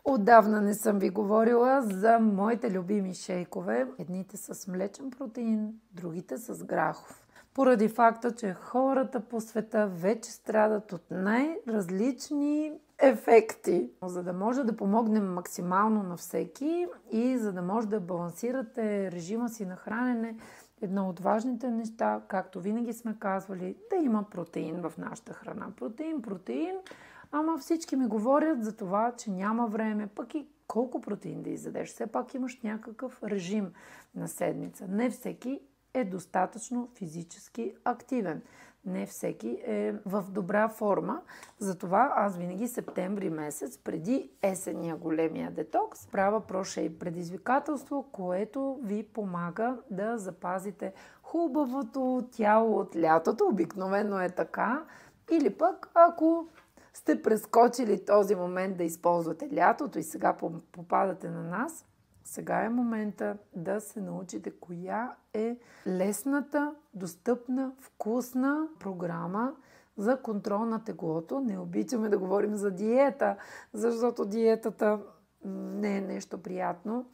Отдавна не съм ви говорила за моите любими шейкове. Едните с млечен протеин, другите с грахов. Поради факта, че хората по света вече страдат от най-различни ефекти. За да може да помогнем максимално на всеки и за да може да балансирате режима си на хранене, едно от важните неща, както винаги сме казвали, да има протеин в нашата храна. Протеин, ама всички ми говорят за това, че няма време, пък и колко протеин да изядеш. Все пак имаш някакъв режим на седмица. Не всеки е достатъчно физически активен. Не всеки е в добра форма. Затова аз винаги септември месец, преди есенния големия детокс, правя ProShape предизвикателство, което ви помага да запазите хубавото тяло от лятото. Обикновено е така. Или пък, ако сте прескочили този момент да използвате лятото и сега попадате на нас, сега е момента да се научите коя е лесната, достъпна, вкусна програма за контрол на теглото. Не обичаме да говорим за диета, защото диетата не е нещо приятно.